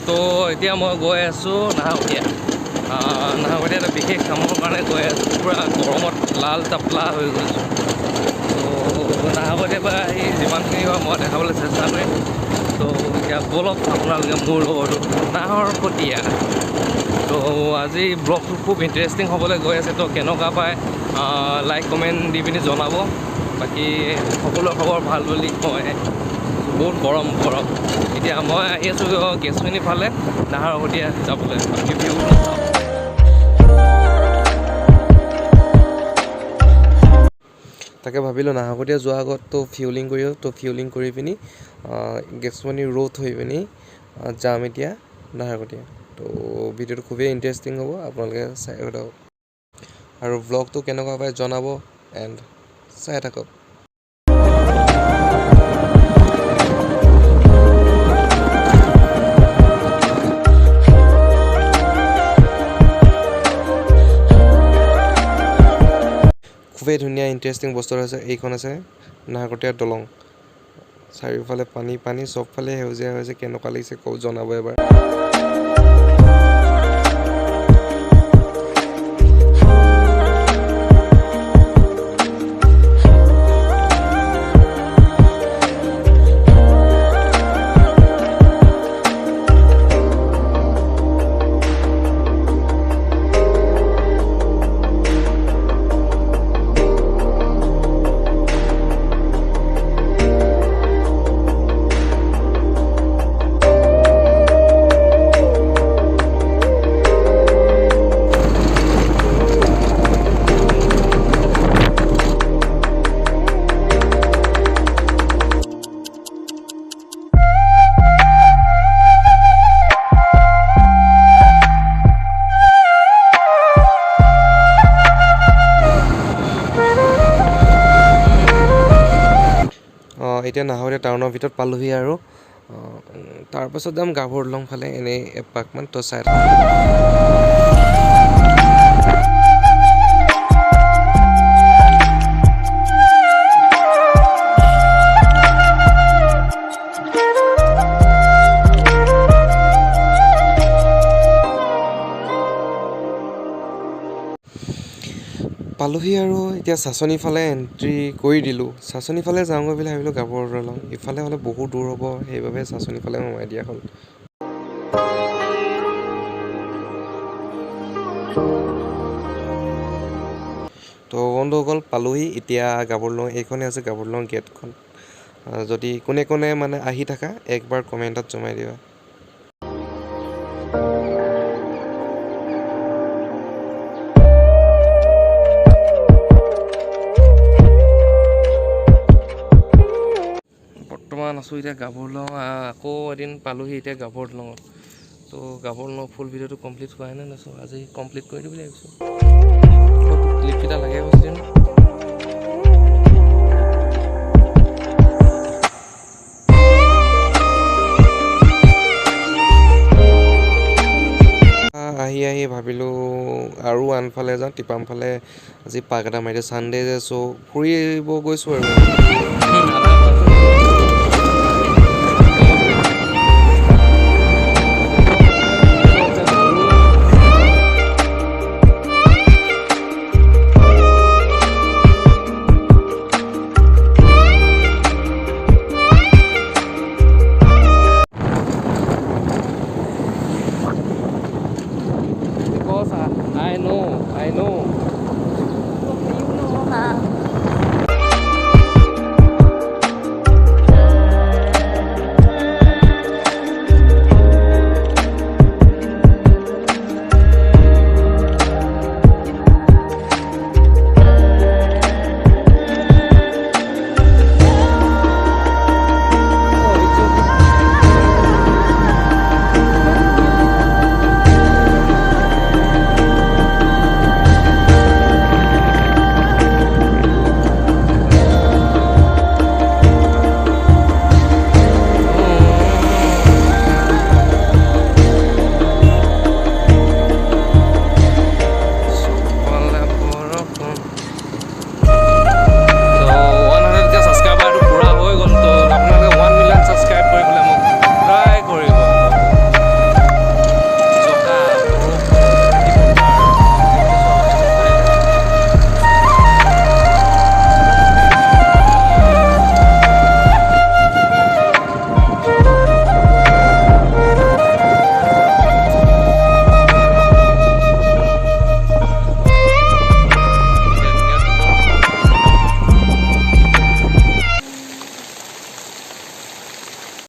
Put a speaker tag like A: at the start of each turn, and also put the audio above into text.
A: তো এতিয়া মই গৈ আছোঁ নাহৰকটীয়া। নাহৰকটীয়া এটা বিশেষ কামৰ কাৰণে গৈ আছোঁ। পূৰা গৰমত লাল টাপলা হৈ গৈছোঁ। তো নাহৰকটীয়াৰ পৰা আহি যিমানখিনি হয় মই দেখাবলৈ চেষ্টা কৰিম। তো এতিয়া বলক আপোনালোকে মোৰ লগতো নাহৰকটীয়া। তো আজি ব্লগটো খুব ইণ্টাৰেষ্টিং হ'বলৈ গৈ আছে। তো কেনেকুৱা পায় লাইক কমেণ্ট দি পিনি জনাব। বাকী সকলো খবৰ ভাল বুলি কয়। বহুত গৰম। এতিয়া মই আহি আছোঁ গেছখিনি ফালে নাহৰকটীয়া যাবলৈ। বাকী ভিউ তাকে ভাবিলোঁ নাহৰকটীয়া যোৱাৰ আগত তো ফিউলিং কৰি পিনি গেছমনি ৰোড হৈ পিনি যাম এতিয়া নাহৰকটীয়া। তো ভিডিঅ'টো খুবেই ইণ্টাৰেষ্টিং হ'ব, আপোনালোকে চাই থাকক আৰু ব্লগটো কেনেকুৱা পায় জনাব এণ্ড চাই থাকক। খুবেই ধুনীয়া ইণ্টাৰেষ্টিং বস্তু আছে। এইখন আছে নাহৰকটীয়া দলং। চাৰিওফালে পানী চবফালে সেউজীয়া হৈছে। কেনেকুৱা লাগিছে জনাব এবাৰ। এতিয়া নাহৰকটীয়া টাউনৰ ভিতৰত পালোহি আৰু তাৰপাছত যাম গাভৰু দলং ফালে এনেই এপাকমান। তো চাই পালোহি আৰু এতিয়া চাচনি ফালে এণ্ট্ৰি কৰি দিলোঁ। চাচনি ফালে যাওঁগৈ বুলি ভাবিলোঁ গাভৰু দলং। ইফালে হ'লে বহুত দূৰ হ'ব, সেইবাবে চাচনি ফালে সোমাই দিয়া হ'ল। তো বন্ধুসকল পালোহি এতিয়া গাভৰু দলং। এইখনেই আছে গাভৰু দলং গেটখন। যদি কোনে কোনে মানে আহি থাকা একবাৰ কমেণ্টত জনাই দিবা। বৰ্তমান আছোঁ এতিয়া গাভৰু দলং। আকৌ এদিন পালোহি এতিয়া গাভৰু দলঙত। তো গাভৰু দলঙৰ ফুল ভিডিঅ'টো কমপ্লিট হোৱাই নাই নাছোঁ। আজি কমপ্লিট কৰি দিম বুলি ভাবিছোঁ। ক্লিপকেইটা লাগে কৈছিল। আহি ভাবিলোঁ আৰু আনফালে যাওঁ টিপাম ফালে। আজি পাক এটা মাৰি দিয়ে ছানডে' যে চ' ফুৰিব গৈছোঁ আৰু।